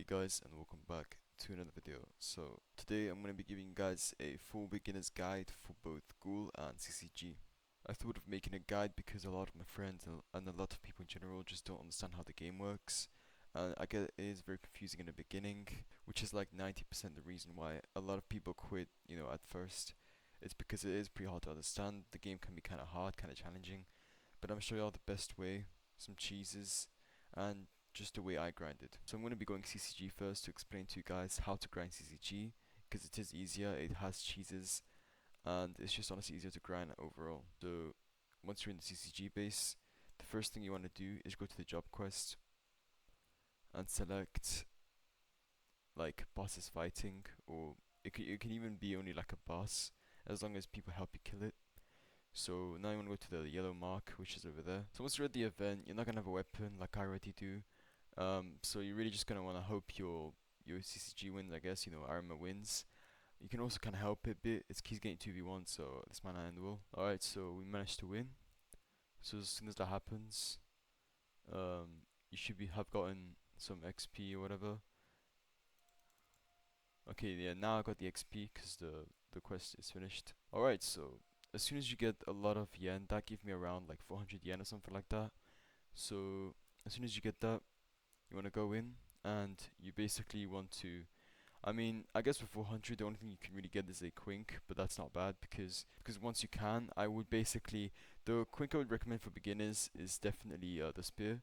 guys, and welcome back to another video. So today I'm going to be giving you guys a full beginner's guide for both Ghoul and CCG. I thought of making a guide because a lot of my friends and a lot of people in general just don't understand how the game works. And I get it is very confusing in the beginning, which is like 90% the reason why a lot of people quit, at first. It's because it is pretty hard to understand. The game can be kind of hard, kind of challenging. But I'm going to show you all the best way, some cheeses, and just the way I grind it. So I'm going to be going CCG first to explain to you guys how to grind CCG, because it is easier, it has cheeses, and it's just honestly easier to grind overall. So once you're in the CCG base, the first thing you want to do is go to the job quest and select like bosses fighting, or it can even be only like a boss, as long as people help you kill it. So now you want to go to the yellow mark, which is over there. So once you're at the event, you're not gonna have a weapon like I already do. So you're really just gonna wanna hope your CCG wins. I guess Arma wins. You can also kind of help it a bit. It's keys getting 2v1, so this might not end well. Alright, so we managed to win. So as soon as that happens, you should have gotten some XP or whatever. Okay, yeah, now I got the XP because the quest is finished. Alright, so as soon as you get a lot of yen, that gave me around like 400 yen or something like that. So as soon as you get that, you want to go in and you basically want to. I mean, I guess with 400, the only thing you can really get is a quink, but that's not bad because once you can, I would basically the quink I would recommend for beginners is definitely the spear,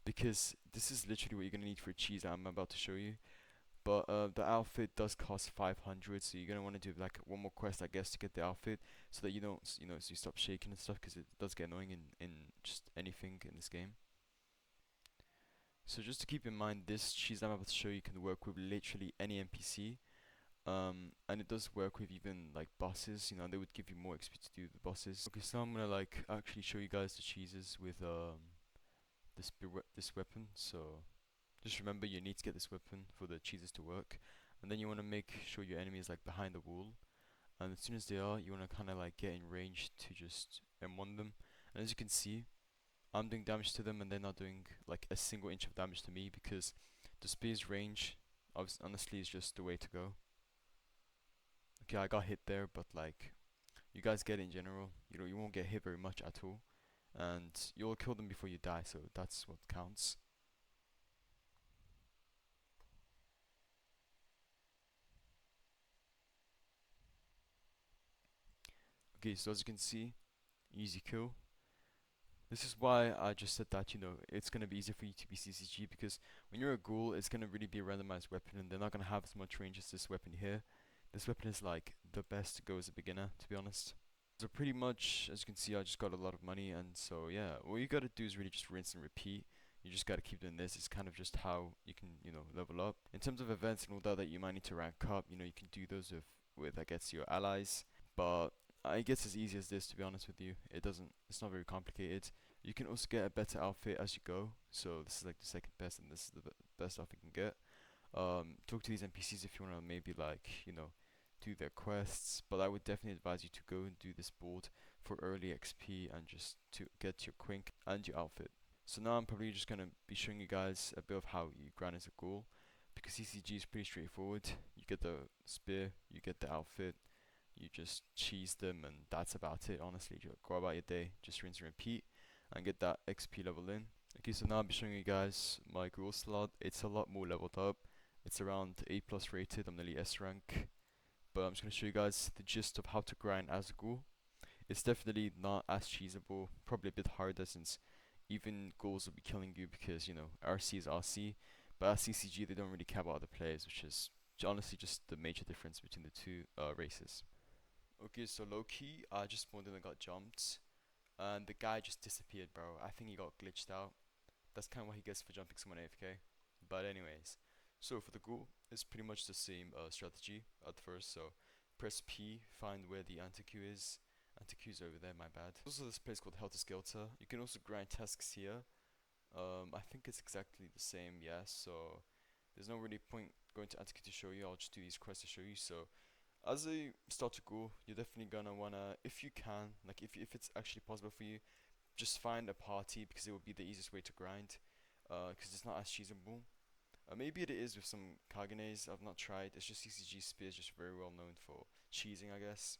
because this is literally what you're gonna need for a cheese I'm about to show you. But the outfit does cost 500, so you're gonna want to do like one more quest, I guess, to get the outfit, so that you don't, so you stop shaking and stuff, because it does get annoying in just anything in this game. So just to keep in mind, this cheese I'm about to show you can work with literally any NPC, and it does work with even like bosses. They would give you more XP to do the bosses. Okay, so I'm gonna like actually show you guys the cheeses with this weapon. So just remember, you need to get this weapon for the cheeses to work, and then you want to make sure your enemy is like behind the wall. And as soon as they are, you want to kind of like get in range to just M1 them. And as you can see, I'm doing damage to them, and they're not doing like a single inch of damage to me, because the spear's range, honestly, is just the way to go. Okay, I got hit there, but like, you guys get it in general. You won't get hit very much at all, and you'll kill them before you die, so that's what counts. Okay, so as you can see, easy kill. This is why I just said that, it's going to be easier for you to be CCG, because when you're a ghoul, it's going to really be a randomized weapon, and they're not going to have as much range as this weapon here. This weapon is like the best to go as a beginner, to be honest. So pretty much, as you can see, I just got a lot of money, and so yeah, all you gotta do is really just rinse and repeat. You just gotta keep doing this. It's kind of just how you can, level up. In terms of events and all that you might need to rank up, you can do those with I guess your allies. But I guess as easy as this, to be honest with you. It's not very complicated. You can also get a better outfit as you go. So this is like the second best, and this is the best outfit you can get. Talk to these NPCs if you wanna maybe like, do their quests, but I would definitely advise you to go and do this board for early XP and just to get your quink and your outfit. So now I'm probably just gonna be showing you guys a bit of how you grind as a ghoul, because CCG is pretty straightforward. You get the spear, you get the outfit, you just cheese them, and that's about it. Honestly, you go about your day, just rinse and repeat, and get that XP level in. Okay, so now I'll be showing you guys my ghoul slot. It's a lot more leveled up. It's around A plus rated. I'm nearly S rank. But I'm just going to show you guys the gist of how to grind as a ghoul. It's definitely not as cheesable, probably a bit harder, since even ghouls will be killing you, because RC is RC, but as CCG they don't really care about other players, which is honestly just the major difference between the two races. Okay, so low key, I just spawned in and got jumped, and the guy just disappeared, bro. I think he got glitched out. That's kind of what he gets for jumping someone AFK. But anyways, so for the ghoul, it's pretty much the same strategy at first. So press P, find where the anti-Q is. Anti-Q is over there, my bad. Also this place called Helter Skelter. You can also grind tasks here. I think it's exactly the same, yeah, so there's no really point going to anti-Q to show you. I'll just do these quests to show you. So as a starter ghoul, you're definitely gonna wanna, if you can, like if it's actually possible for you, just find a party, because it will be the easiest way to grind, because it's not as cheesable. Maybe it is with some Kagenes. I've not tried. It's just CCG Spear is just very well known for cheesing, I guess.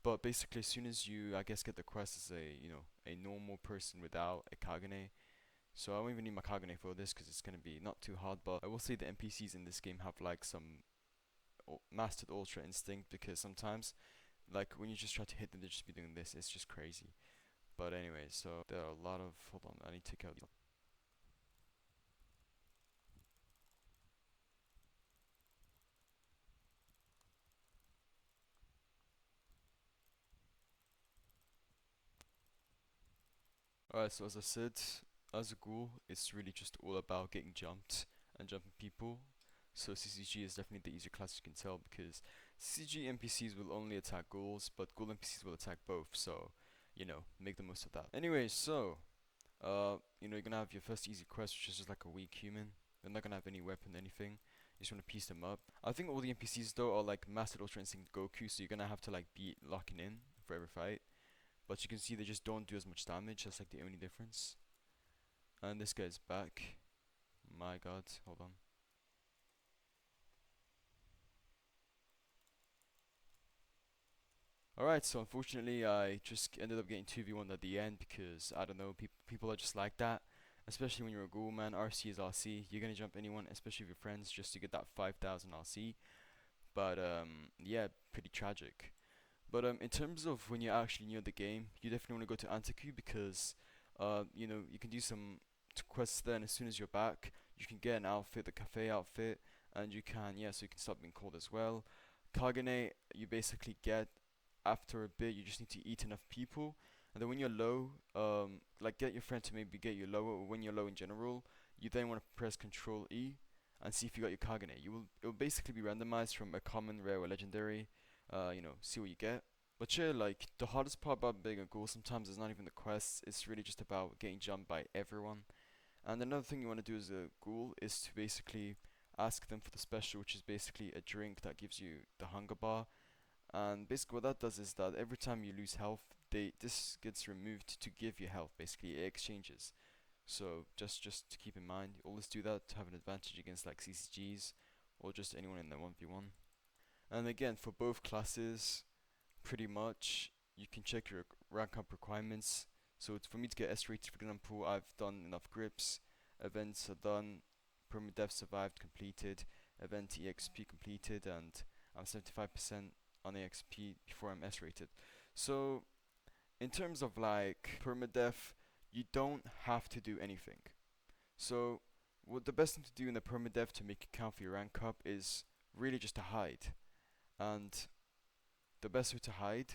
But basically, as soon as you, I guess, get the quest as a, a normal person without a Kagane, so I won't even need my Kagane for this because it's gonna be not too hard. But I will say the NPCs in this game have like some mastered Ultra Instinct because sometimes, like when you just try to hit them, they just be doing this. It's just crazy. But anyway, so there are a lot of. Hold on, I need to take out. Alright, so as I said, as a ghoul, it's really just all about getting jumped and jumping people. So CCG is definitely the easier class, you can tell, because CCG NPCs will only attack ghouls, but ghoul NPCs will attack both, so, make the most of that. Anyway, so, you're gonna have your first easy quest, which is just like a weak human. They're not gonna have any weapon, anything. You just wanna piece them up. I think all the NPCs though are like Mastered Ultra Instinct Goku, so you're gonna have to like be locking in for every fight. But you can see they just don't do as much damage. That's like the only difference. And this guy's back. My god, hold on. Alright, so unfortunately I just ended up getting 2v1 at the end because, I don't know, people are just like that. Especially when you're a ghoul, man. RC is RC. You're gonna jump anyone, especially with your friends, just to get that 5,000 RC. But, yeah, pretty tragic. But in terms of when you're actually new at the game, you definitely want to go to Antiku because, you can do some quests there, and as soon as you're back, you can get an outfit, the cafe outfit, and you can, yeah, so you can start being called as well. Kagane, you basically get after a bit, you just need to eat enough people, and then when you're low, like get your friend to maybe get you lower, or when you're low in general, you then want to press Control E and see if you got your Kagane. It will basically be randomized from a common, rare, or legendary. See what you get. But yeah, like the hardest part about being a ghoul sometimes is not even the quests, it's really just about getting jumped by everyone. And another thing you want to do as a ghoul is to basically ask them for the special, which is basically a drink that gives you the hunger bar. And basically what that does is that every time you lose health, this gets removed to give you health, basically it exchanges. So just to keep in mind, you always do that to have an advantage against like CCGs or just anyone in the 1v1. And again, for both classes, pretty much you can check your rank up requirements. So for me to get S rated, for example, I've done enough grips, events are done, permadeath survived completed, event EXP completed, and I'm 75% on EXP before I'm S rated. So in terms of like permadeath, you don't have to do anything. So what the best thing to do in the permadeath to make it count for your rank up is really just to hide. And the best way to hide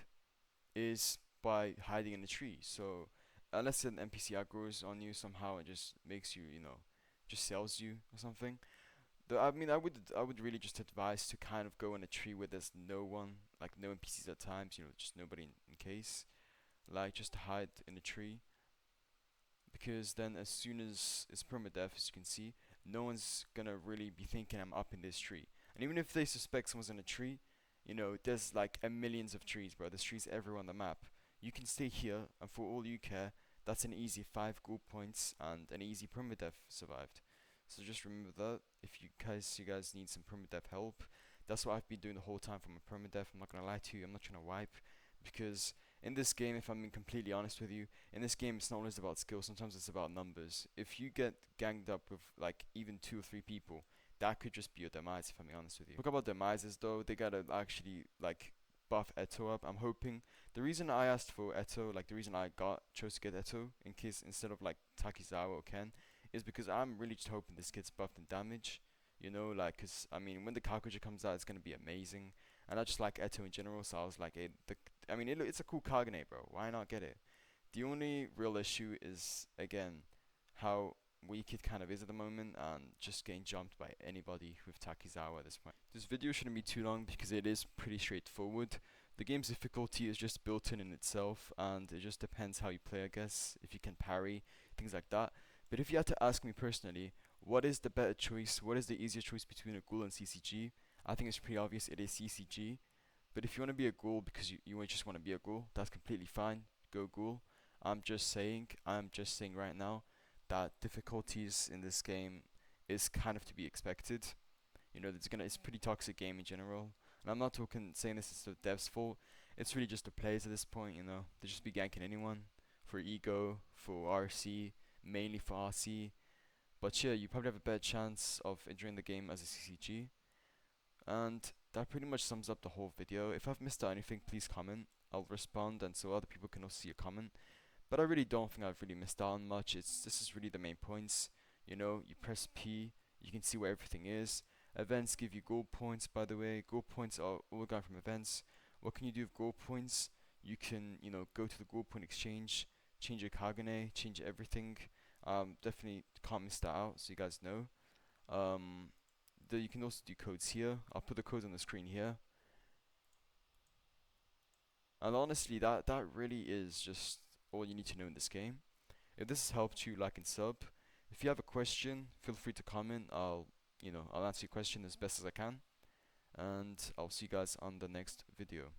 is by hiding in a tree. So unless an NPC aggroes on you somehow and just makes you, just sells you or something. I would really just advise to kind of go in a tree where there's no one, like no NPCs at times, just nobody in case. Like just to hide in a tree because then as soon as it's permadeath, as you can see, no one's gonna really be thinking I'm up in this tree. And even if they suspect someone's in a tree, there's like a millions of trees, bro. There's trees everywhere on the map. You can stay here, and for all you care, that's an easy 5 gold points and an easy permadeath survived. So just remember that if you guys need some permadeath help, that's what I've been doing the whole time from a permadeath. I'm not gonna lie to you. I'm not trying to wipe because in this game, if I'm being completely honest with you, in this game it's not always about skill. Sometimes it's about numbers. If you get ganged up with like even 2 or 3 people, that could just be your demise. If I'm being honest with you. Talk about demises though, they gotta actually like buff Eto up. I'm hoping the reason I asked for Eto, like the reason I chose to get Eto in case instead of like Takizawa or Ken, is because I'm really just hoping this gets buffed in damage. Like, cause I mean, when the Kakuja comes out, it's gonna be amazing. And I just like Eto in general, so I was like, it's a cool Kagane, bro. Why not get it? The only real issue is, again, how weak it kind of is at the moment and just getting jumped by anybody with Takizawa at this point. This video shouldn't be too long because it is pretty straightforward. The game's difficulty is just built in itself and it just depends how you play, I guess, if you can parry, things like that. But if you had to ask me personally, what is the better choice, what is the easier choice between a Ghoul and CCG? I think it's pretty obvious it is CCG. But if you want to be a ghoul because you just want to be a ghoul, that's completely fine. Go ghoul. I'm just saying right now that difficulties in this game is kind of to be expected. It's a pretty toxic game in general. And I'm not saying this is the devs' fault. It's really just the players at this point. They just be ganking anyone for ego, for RC, mainly for RC. But yeah, you probably have a better chance of enjoying the game as a CCG. And that pretty much sums up the whole video. If I've missed out anything, please comment. I'll respond, and so other people can also see a comment. But I really don't think I've really missed out on much. This is really the main points. You press P, you can see where everything is. Events give you gold points, by the way. Gold points are all gone from events. What can you do with gold points? You can, go to the gold point exchange, change your Kagane, change everything. Definitely can't miss that out, so you guys know. Um, you can also do codes here. I'll put the codes on the screen here. And honestly, that really is just all you need to know in this game. If this has helped you, like and sub. If you have a question, feel free to comment. I'll answer your question as best as I can. And I'll see you guys on the next video.